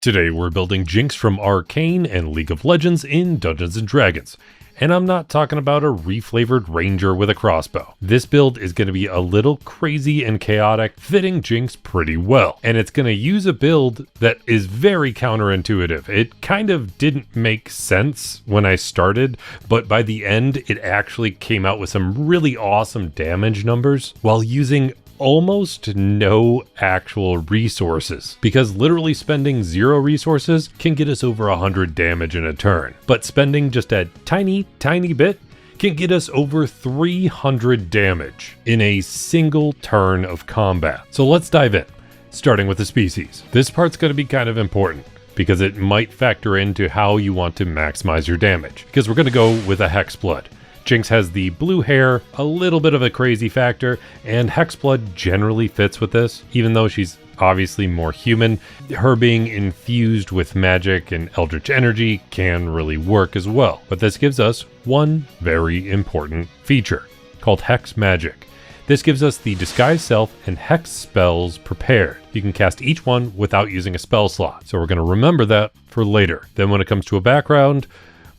Today we're building Jinx from Arcane and League of Legends in Dungeons & Dragons. And I'm not talking about a reflavored ranger with a crossbow. This build is going to be a little crazy and chaotic, fitting Jinx pretty well. And it's going to use a build that is very counterintuitive. It kind of didn't make sense when I started, but by the end it actually came out with some really awesome damage numbers while using almost no actual resources, because literally spending 0 resources can get us over 100 damage in a turn, but spending just a tiny bit can get us over 300 damage in a single turn of combat. So let's dive in, starting with the species. This part's going to be kind of important because it might factor into how you want to maximize your damage, because we're going to go with a Hexblood. Jinx has the blue hair, a little bit of a crazy factor, and Hexblood generally fits with this, even though she's obviously more human. Her being infused with magic and eldritch energy can really work as well. But this gives us one very important feature called Hex Magic. This gives us the Disguise Self and Hex spells prepared. You can cast each one without using a spell slot, so we're going to remember that for later. Then when it comes to a background,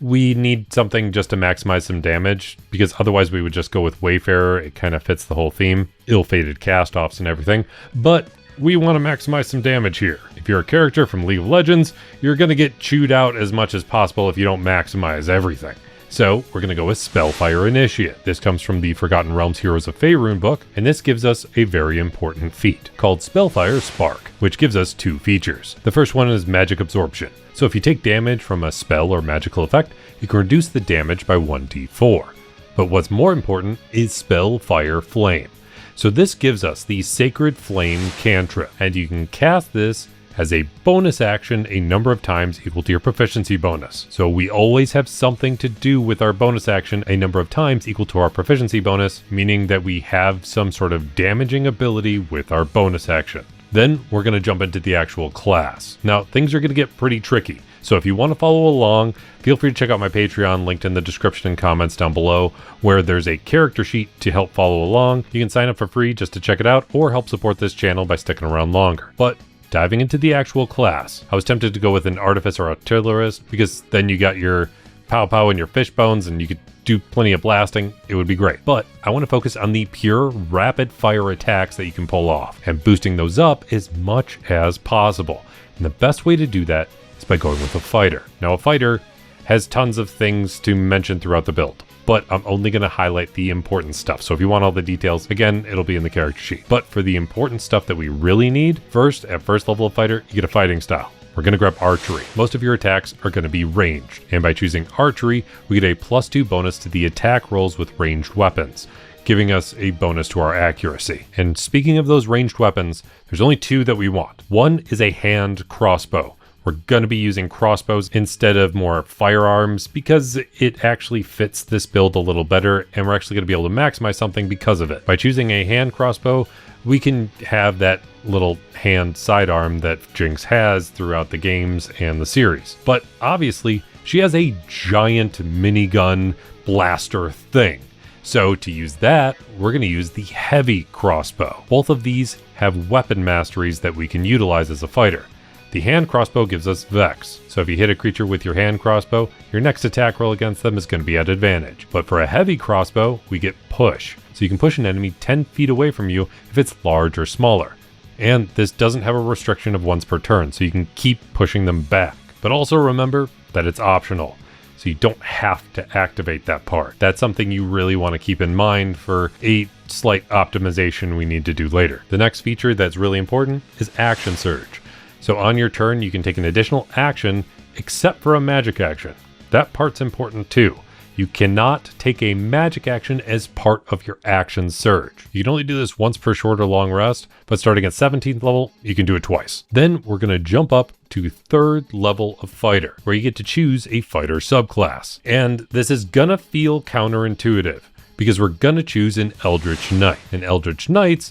we need something just to maximize some damage, because otherwise we would just go with Wayfarer. It kind of fits the whole theme, ill-fated cast-offs and everything, but we want to maximize some damage here. If you're a character from League of Legends, you're going to get chewed out as much as possible if you don't maximize everything. So we're going to go with Spellfire Initiate. This comes from the Forgotten Realms Heroes of Faerun book, and this gives us a very important feat called Spellfire Spark, which gives us 2 features. The first one is Magic Absorption. So if you take damage from a spell or magical effect, you can reduce the damage by 1d4. But what's more important is Spellfire Flame. So this gives us the Sacred Flame cantrip, and you can cast this as a bonus action a number of times equal to your proficiency bonus. So we always have something to do with our bonus action a number of times equal to our proficiency bonus, meaning that we have some sort of damaging ability with our bonus action. Then we're going to jump into the actual class. Now, things are going to get pretty tricky, so if you want to follow along, feel free to check out my Patreon, linked in the description and comments down below, where there's a character sheet to help follow along. You can sign up for free just to check it out, or help support this channel by sticking around longer. But diving into the actual class, I was tempted to go with an Artificer or Artillerist, because then you got your pow and your fish bones, and you could do plenty of blasting. It would be great. But I want to focus on the pure rapid fire attacks that you can pull off, and boosting those up as much as possible. And the best way to do that is by going with a fighter. Now, a fighter has tons of things to mention throughout the build, but I'm only going to highlight the important stuff. So if you want all the details, again, it'll be in the character sheet. But for the important stuff that we really need, first, at first level of fighter, you get a fighting style. We're going to grab archery. Most of your attacks are going to be ranged, and by choosing archery, we get a +2 bonus to the attack rolls with ranged weapons, giving us a bonus to our accuracy. And speaking of those ranged weapons, there's only 2 that we want. One is a hand crossbow. We're going to be using crossbows instead of more firearms because it actually fits this build a little better, and we're actually going to be able to maximize something because of it. By choosing a hand crossbow, we can have that little hand sidearm that Jinx has throughout the games and the series. But obviously, she has a giant minigun blaster thing. So to use that, we're going to use the heavy crossbow. Both of these have weapon masteries that we can utilize as a fighter. The hand crossbow gives us Vex, so if you hit a creature with your hand crossbow, your next attack roll against them is going to be at advantage. But for a heavy crossbow, we get Push, so you can push an enemy 10 feet away from you if it's large or smaller. And this doesn't have a restriction of once per turn, so you can keep pushing them back. But also remember that it's optional, so you don't have to activate that part. That's something you really want to keep in mind for a slight optimization we need to do later. The next feature that's really important is Action Surge. So on your turn, you can take an additional action, except for a magic action. That part's important too. You cannot take a magic action as part of your action surge. You can only do this once per short or long rest, but starting at 17th level, you can do it twice. Then we're going to jump up to 3rd level of fighter, where you get to choose a fighter subclass. And this is gonna feel counterintuitive, because we're gonna choose an Eldritch Knight. An Eldritch Knight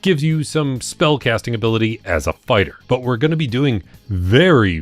gives you some spell casting ability as a fighter, but we're going to be doing very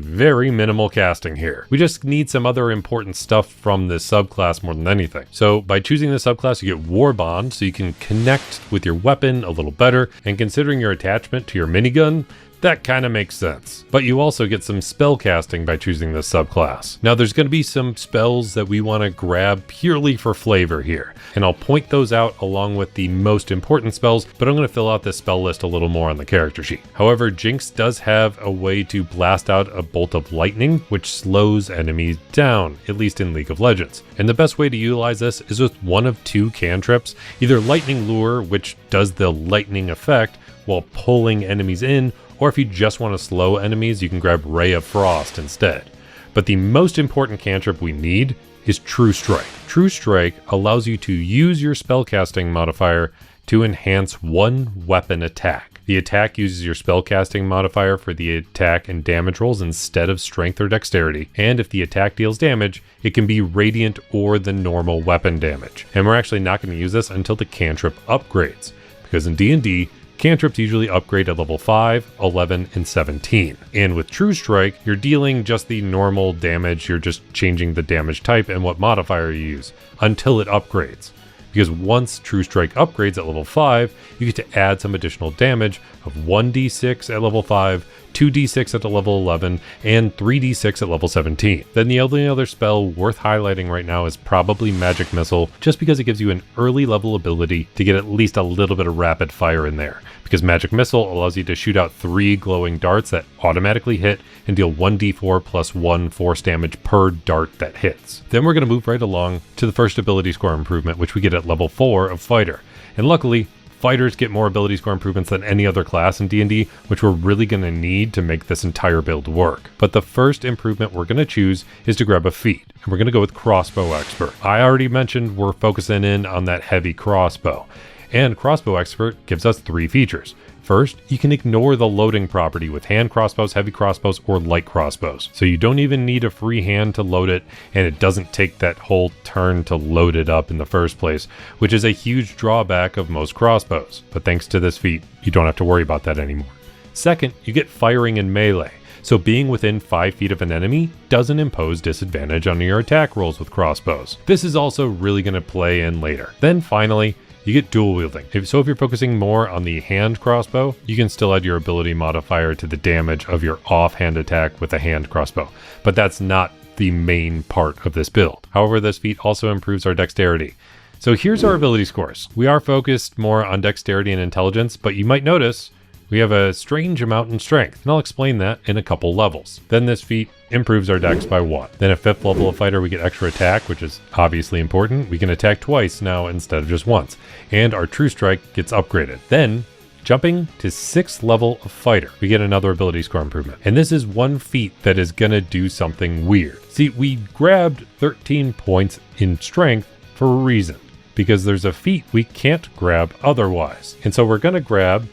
minimal casting here. We just need some other important stuff from this subclass more than anything. So by choosing the subclass, you get War Bond, so you can connect with your weapon a little better, and considering your attachment to your minigun, That kind of makes sense. But you also get some spell casting by choosing this subclass. Now there's going to be some spells that we want to grab purely for flavor here, and I'll point those out along with the most important spells, but I'm going to fill out this spell list a little more on the character sheet. However, Jinx does have a way to blast out a bolt of lightning, which slows enemies down, at least in League of Legends. And the best way to utilize this is with one of two cantrips, either Lightning Lure, which does the lightning effect while pulling enemies in, or if you just want to slow enemies, you can grab Ray of Frost instead. But the most important cantrip we need is True Strike. True Strike allows you to use your spellcasting modifier to enhance one weapon attack. The attack uses your spellcasting modifier for the attack and damage rolls instead of strength or dexterity, and if the attack deals damage, it can be radiant or the normal weapon damage. And we're actually not going to use this until the cantrip upgrades, because in D&D, cantrips usually upgrade at level 5, 11, and 17. And with True Strike, you're dealing just the normal damage, you're just changing the damage type and what modifier you use until it upgrades. Because once True Strike upgrades at level 5, you get to add some additional damage of 1d6 at level 5, 2d6 at level 11, and 3d6 at level 17. Then the only other spell worth highlighting right now is probably Magic Missile, just because it gives you an early level ability to get at least a little bit of rapid fire in there. Because Magic Missile allows you to shoot out 3 glowing darts that automatically hit and deal 1d4 plus 1 force damage per dart that hits. Then we're going to move right along to the first ability score improvement, which we get at level 4 of Fighter. And luckily, fighters get more ability score improvements than any other class in D&D, which we're really going to need to make this entire build work. But the first improvement we're going to choose is to grab a feat, and we're going to go with Crossbow Expert. I already mentioned we're focusing in on that heavy crossbow, and Crossbow Expert gives us 3 features. First, you can ignore the loading property with hand crossbows, heavy crossbows, or light crossbows. So you don't even need a free hand to load it, and it doesn't take that whole turn to load it up in the first place, which is a huge drawback of most crossbows. But thanks to this feat, you don't have to worry about that anymore. Second, you get firing in melee. So being within 5 feet of an enemy doesn't impose disadvantage on your attack rolls with crossbows. This is also really going to play in later. Then finally, you get dual wielding. If you're focusing more on the hand crossbow, you can still add your ability modifier to the damage of your offhand attack with a hand crossbow, but that's not the main part of this build. However, this feat also improves our dexterity. So here's our ability scores. We are focused more on dexterity and intelligence, but you might notice we have a strange amount in strength, and I'll explain that in a couple levels. Then this feat improves our dex by 1. Then at 5th level of fighter, we get extra attack, which is obviously important. We can attack twice now instead of just once. And our True Strike gets upgraded. Then, jumping to 6th level of fighter, we get another ability score improvement. And this is one feat that is gonna do something weird. See, we grabbed 13 points in strength for a reason, because there's a feat we can't grab otherwise. And so we're gonna grab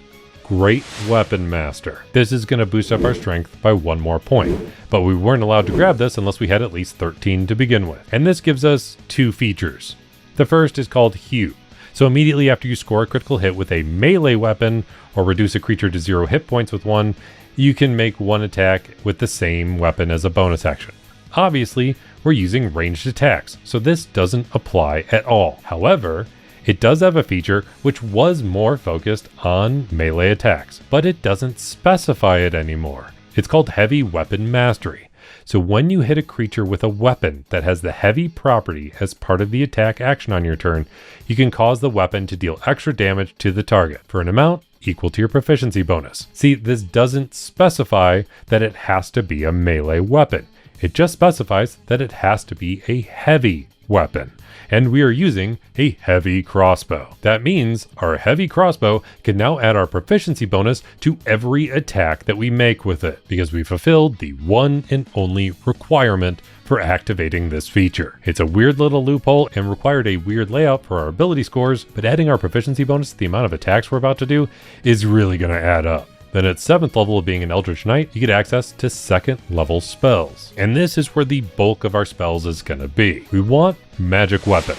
Great Weapon Master. This is going to boost up our strength by 1 more point, but we weren't allowed to grab this unless we had at least 13 to begin with. And this gives us 2 features. The first is called Hue. So immediately after you score a critical hit with a melee weapon or reduce a creature to 0 hit points with 1, you can make 1 attack with the same weapon as a bonus action. Obviously, we're using ranged attacks, so this doesn't apply at all. However, it does have a feature which was more focused on melee attacks, but it doesn't specify it anymore. It's called Heavy Weapon Mastery. So when you hit a creature with a weapon that has the heavy property as part of the attack action on your turn, you can cause the weapon to deal extra damage to the target for an amount equal to your proficiency bonus. See, this doesn't specify that it has to be a melee weapon. It just specifies that it has to be a heavy weapon. And we are using a heavy crossbow. That means our heavy crossbow can now add our proficiency bonus to every attack that we make with it, because we fulfilled the one and only requirement for activating this feature. It's a weird little loophole and required a weird layout for our ability scores, but adding our proficiency bonus to the amount of attacks we're about to do is really going to add up. Then at 7th level of being an Eldritch Knight, you get access to 2nd level spells. And this is where the bulk of our spells is going to be. We want Magic Weapon.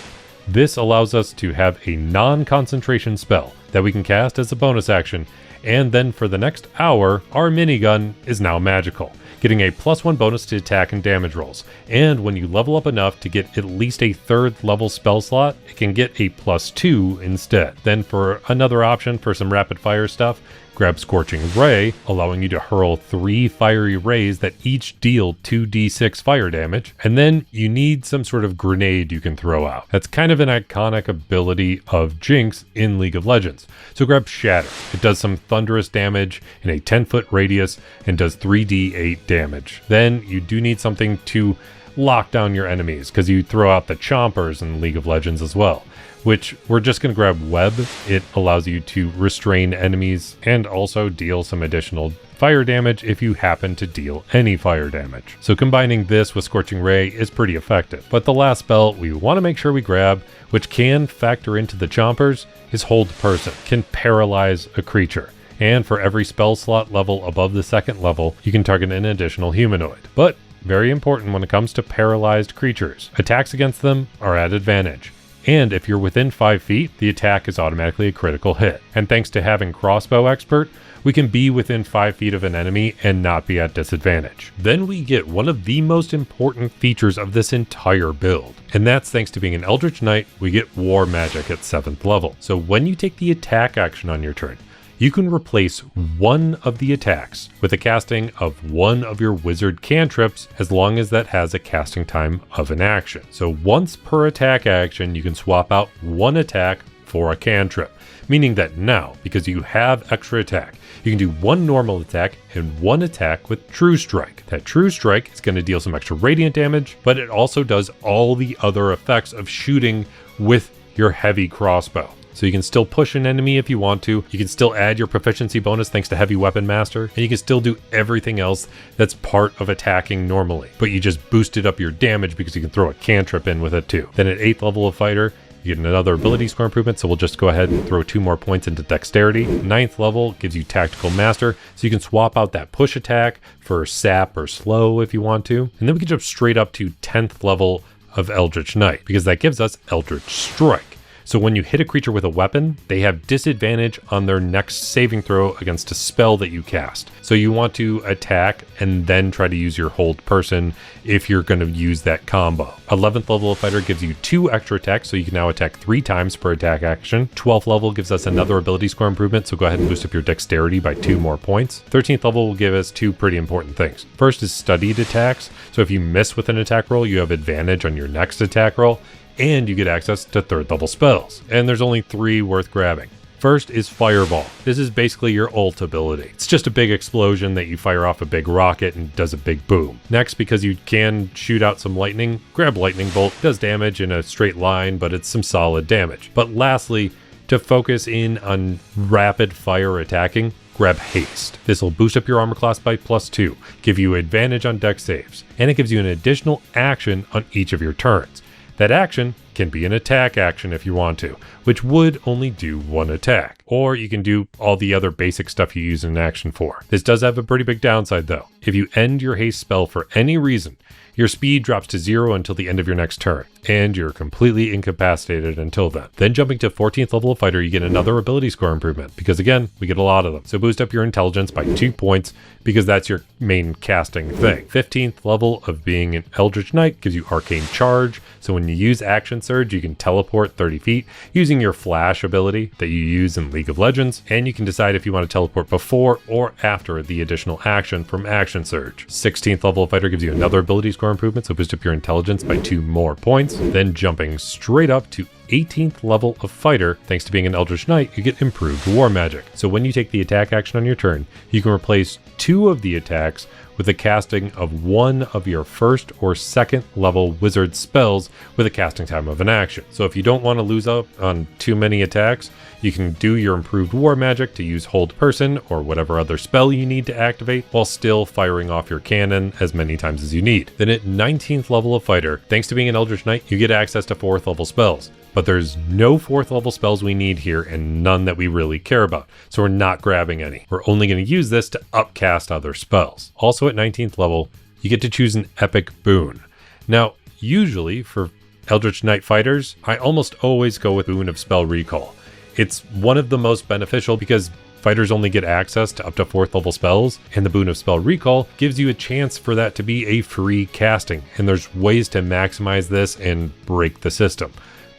This allows us to have a non-concentration spell that we can cast as a bonus action, and then for the next hour, our minigun is now magical, getting a +1 bonus to attack and damage rolls. And when you level up enough to get at least a 3rd level spell slot, it can get a +2 instead. Then for another option for some rapid fire stuff, grab Scorching Ray, allowing you to hurl 3 fiery rays that each deal 2d6 fire damage, and then you need some sort of grenade you can throw out. That's kind of an iconic ability of Jinx in League of Legends. So grab Shatter. It does some thunderous damage in a 10-foot radius and does 3d8 damage. Then you do need something to lock down your enemies, because you throw out the Chompers in League of Legends as well, which we're just going to grab Web. It allows you to restrain enemies and also deal some additional fire damage if you happen to deal any fire damage. So combining this with Scorching Ray is pretty effective. But the last spell we want to make sure we grab, which can factor into the Chompers, is Hold Person. Can paralyze a creature. And for every spell slot level above the 2nd level, you can target an additional humanoid. But very important when it comes to paralyzed creatures, attacks against them are at advantage. And if you're within 5 feet, the attack is automatically a critical hit. And thanks to having Crossbow Expert, we can be within 5 feet of an enemy and not be at disadvantage. Then we get one of the most important features of this entire build. And that's thanks to being an Eldritch Knight, we get War Magic at 7th level. So when you take the attack action on your turn, you can replace one of the attacks with a casting of one of your wizard cantrips, as long as that has a casting time of an action. So once per attack action, you can swap out one attack for a cantrip, meaning that now, because you have extra attack, you can do one normal attack and one attack with True Strike. That True Strike is going to deal some extra radiant damage, but it also does all the other effects of shooting with your heavy crossbow. So you can still push an enemy if you want to. You can still add your proficiency bonus thanks to Heavy Weapon Master. And you can still do everything else that's part of attacking normally. But you just boosted up your damage because you can throw a cantrip in with it too. Then at 8th level of Fighter, you get another ability score improvement, so we'll just go ahead and throw 2 more points into Dexterity. 9th level gives you Tactical Master, so you can swap out that push attack for Sap or Slow if you want to. And then we can jump straight up to 10th level of Eldritch Knight, because that gives us Eldritch Strike. So when you hit a creature with a weapon, they have disadvantage on their next saving throw against a spell that you cast. So you want to attack and then try to use your Hold Person if you're going to use that combo. 11th level of Fighter gives you 2 extra attacks, so you can now attack 3 times per attack action. 12th level gives us another ability score improvement, so go ahead and boost up your Dexterity by 2 more points. 13th level will give us 2 pretty important things. First is Studied Attacks, so if you miss with an attack roll, you have advantage on your next attack roll, and you get access to 3rd level spells. And there's only 3 worth grabbing. First is Fireball. This is basically your ult ability. It's just a big explosion that you fire off a big rocket and does a big boom. Next, because you can shoot out some lightning, grab Lightning Bolt. It does damage in a straight line, but it's some solid damage. But lastly, to focus in on rapid fire attacking, grab Haste. This will boost up your armor class by +2, give you advantage on dex saves, and it gives you an additional action on each of your turns. That action can be an attack action if you want to, which would only do 1 attack. Or you can do all the other basic stuff you use an action for. This does have a pretty big downside though. If you end your haste spell for any reason, your speed drops to 0 until the end of your next turn, and you're completely incapacitated until then. Then jumping to 14th level of Fighter, you get another ability score improvement, because again, we get a lot of them. So boost up your intelligence by 2 points, because that's your main casting thing. 15th level of being an Eldritch Knight gives you Arcane Charge, so when you use Action Surge, you can teleport 30 feet using your Flash ability that you use in League of Legends, and you can decide if you want to teleport before or after the additional action from Action Surge. 16th level of Fighter gives you another ability score improvement, so boost up your intelligence by 2 more points. Then jumping straight up to 18th level of Fighter, thanks to being an Eldritch Knight, you get improved War Magic. So when you take the attack action on your turn, you can replace 2 of the attacks with the casting of 1 of your 1st or 2nd level wizard spells with a casting time of an action. So if you don't want to lose up on too many attacks, you can do your improved War Magic to use Hold Person or whatever other spell you need to activate while still firing off your cannon as many times as you need. Then at 19th level of Fighter, thanks to being an Eldritch Knight, you get access to 4th level spells. But there's no 4th level spells we need here and none that we really care about, so we're not grabbing any. We're only going to use this to upcast other spells. Also at 19th level, you get to choose an epic boon. Now, usually for Eldritch Knight fighters, I almost always go with Boon of Spell Recall. It's one of the most beneficial because fighters only get access to up to 4th level spells, and the Boon of Spell Recall gives you a chance for that to be a free casting, and there's ways to maximize this and break the system.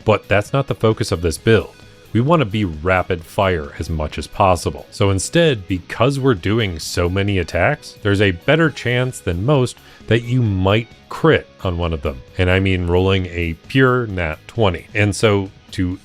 But that's not the focus of this build. we want to be rapid fire as much as possible. So instead, because we're doing so many attacks, there's a better chance than most that you might crit on one of them. And I mean rolling a pure nat 20. And so to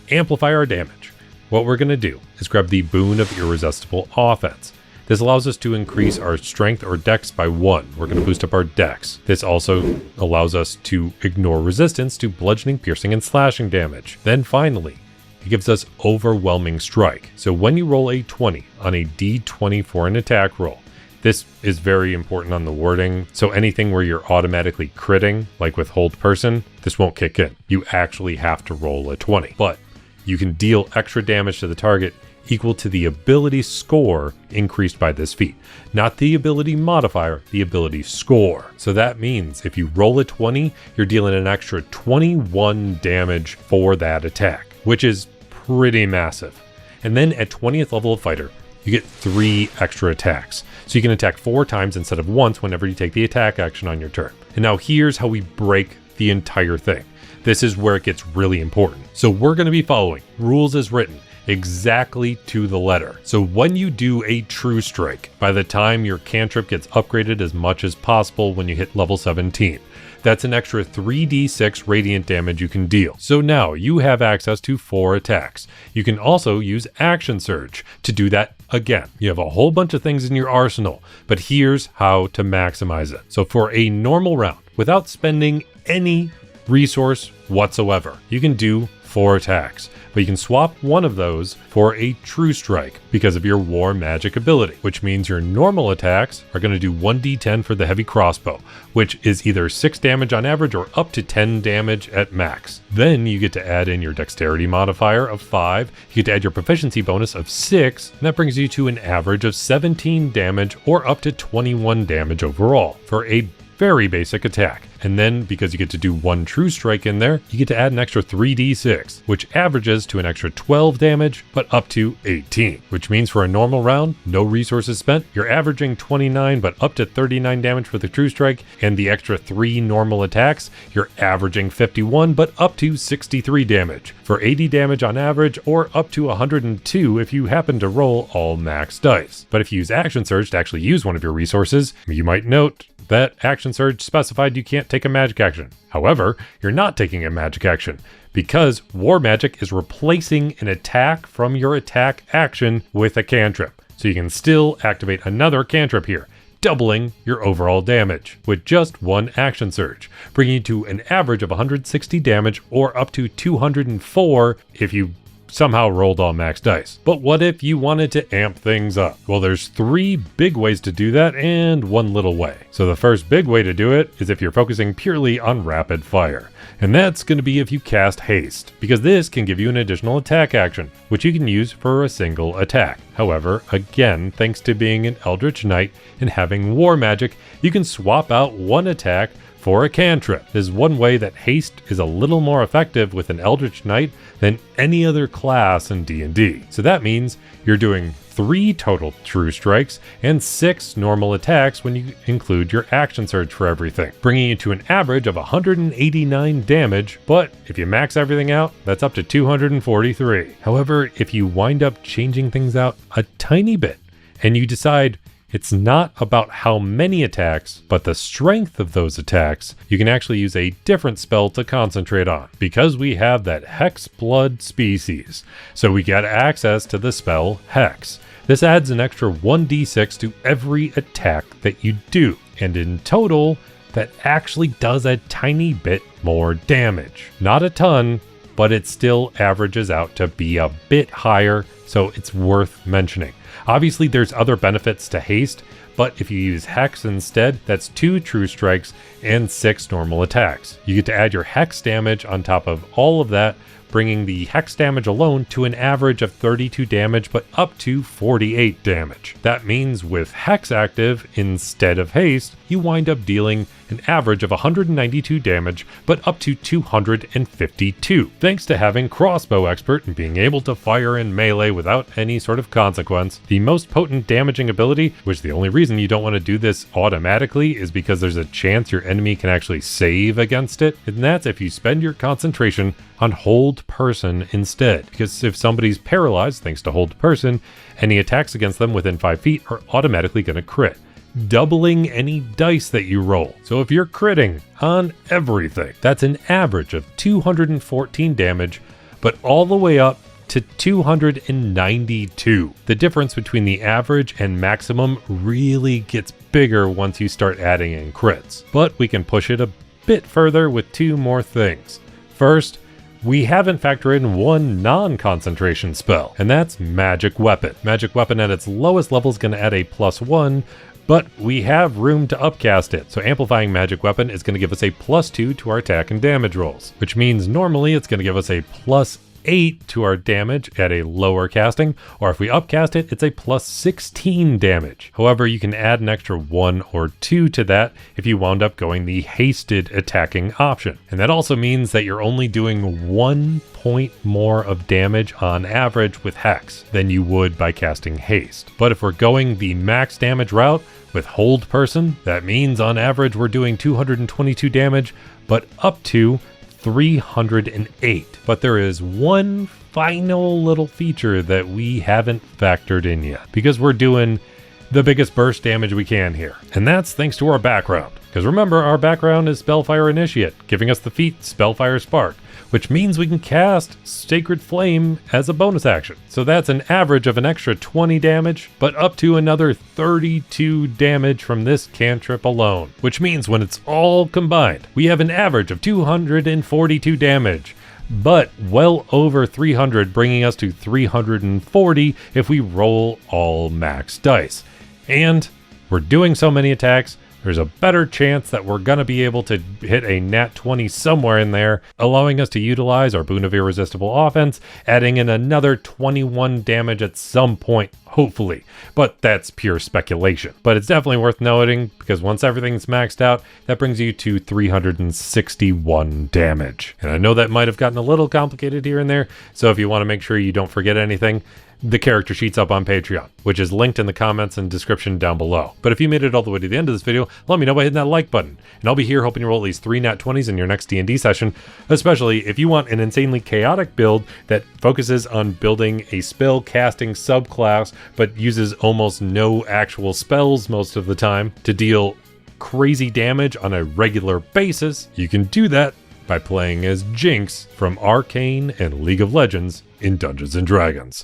amplify our damage, what we're going to do is grab the Boon of Irresistible Offense. This allows us to increase our strength or dex by 1. We're going to boost up our dex. This also allows us to ignore resistance to bludgeoning, piercing, and slashing damage. Then finally, it gives us Overwhelming Strike. So when you roll a 20 on a d20 for an attack roll, this is very important on the wording. So anything where you're automatically critting, like with Hold Person, this won't kick in. You actually have to roll a 20. But you can deal extra damage to the target equal to the ability score increased by this feat. Not the ability modifier, the ability score. So that means if you roll a 20, you're dealing an extra 21 damage for that attack, which is pretty massive. And then at 20th level of fighter, you get 3 extra attacks. So you can attack 4 times instead of once whenever you take the attack action on your turn. And now here's how we break the entire thing. This is where it gets really important. So we're going to be following rules as written, exactly to the letter. So when you do a true strike, by the time your cantrip gets upgraded as much as possible when you hit level 17, that's an extra 3d6 radiant damage you can deal. So now you have access to 4 attacks. You can also use Action Surge to do that again. You have a whole bunch of things in your arsenal, but here's how to maximize it. So for a normal round, without spending any resource whatsoever, you can do 4 attacks, but you can swap one of those for a true strike because of your war magic ability, which means your normal attacks are going to do 1d10 for the heavy crossbow, which is either 6 damage on average or up to 10 damage at max. Then you get to add in your dexterity modifier of 5, you get to add your proficiency bonus of 6, and that brings you to an average of 17 damage or up to 21 damage overall for a very basic attack. And then because you get to do 1 true strike in there, you get to add an extra 3d6, which averages to an extra 12 damage, but up to 18, which means for a normal round, no resources spent, you're averaging 29, but up to 39 damage for the true strike, and the extra 3 normal attacks, you're averaging 51, but up to 63 damage, for 80 damage on average, or up to 102 if you happen to roll all max dice. But if you use Action Surge to actually use one of your resources, you might note that Action Surge specified you can't take a magic action. However, you're not taking a magic action because War Magic is replacing an attack from your attack action with a cantrip. So you can still activate another cantrip here, doubling your overall damage with just 1 Action Surge, bringing you to an average of 160 damage or up to 204 if you somehow rolled all max dice. But what if you wanted to amp things up? Well, there's 3 big ways to do that and 1 little way. So the first big way to do it is if you're focusing purely on rapid fire. And that's going to be if you cast haste, because this can give you an additional attack action, which you can use for a single attack. However, again, thanks to being an Eldritch Knight and having war magic, you can swap out 1 attack for a cantrip. This is one way that haste is a little more effective with an Eldritch Knight than any other class in D&D. So that means you're doing 3 total true strikes and 6 normal attacks when you include your Action Surge for everything, bringing you to an average of 189 damage, but if you max everything out, that's up to 243. However, if you wind up changing things out a tiny bit and you decide it's not about how many attacks, but the strength of those attacks, you can actually use a different spell to concentrate on, because we have that Hex Blood species. So we get access to the spell Hex. This adds an extra 1d6 to every attack that you do, and in total, that actually does a tiny bit more damage. Not a ton, but it still averages out to be a bit higher, so it's worth mentioning. Obviously, there's other benefits to haste, but if you use Hex instead, that's 2 true strikes and 6 normal attacks. You get to add your Hex damage on top of all of that, bringing the Hex damage alone to an average of 32 damage, but up to 48 damage. That means with Hex active instead of haste, you wind up dealing an average of 192 damage, but up to 252. Thanks to having Crossbow Expert and being able to fire in melee without any sort of consequence, the most potent damaging ability, which the only reason you don't want to do this automatically is because there's a chance your enemy can actually save against it, and that's if you spend your concentration on hold person instead, because if somebody's paralyzed thanks to hold person, any attacks against them within 5 feet are automatically going to crit, doubling any dice that you roll. So if you're critting on everything, that's an average of 214 damage, but all the way up to 292. The difference between the average and maximum really gets bigger once you start adding in crits, but we can push it a bit further with 2 more things. First, we haven't factored in one non-concentration spell, and that's Magic Weapon. Magic Weapon at its lowest level is going to add a +1, but we have room to upcast it. So amplifying Magic Weapon is going to give us a +2 to our attack and damage rolls, which means normally it's going to give us a +8 to our damage at a lower casting, or if we upcast it, it's a +16 damage. However, you can add an extra 1 or 2 to that if you wound up going the hasted attacking option. And that also means that you're only doing 1 point more of damage on average with Hex than you would by casting haste. But if we're going the max damage route with hold person, that means on average we're doing 222 damage, but up to 308. But there is one final little feature that we haven't factored in yet, because we're doing the biggest burst damage we can here. And that's thanks to our background. Because remember, our background is Spellfire Initiate, giving us the feat Spellfire Spark, which means we can cast Sacred Flame as a bonus action. So that's an average of an extra 20 damage, but up to another 32 damage from this cantrip alone. Which means when it's all combined, we have an average of 242 damage, but well over 300, bringing us to 340 if we roll all max dice. And we're doing so many attacks, there's a better chance that we're going to be able to hit a nat 20 somewhere in there, allowing us to utilize our Boon of Irresistible Offense, adding in another 21 damage at some point, hopefully. But that's pure speculation. But it's definitely worth noting, because once everything's maxed out, that brings you to 361 damage. And I know that might have gotten a little complicated here and there, so if you want to make sure you don't forget anything, the character sheet's up on Patreon, which is linked in the comments and description down below. But if you made it all the way to the end of this video, let me know by hitting that like button. And I'll be here hoping you roll at least 3 nat 20s in your next D&D session, especially if you want an insanely chaotic build that focuses on building a spell casting subclass, but uses almost no actual spells most of the time to deal crazy damage on a regular basis. You can do that by playing as Jinx from Arcane and League of Legends in Dungeons & Dragons.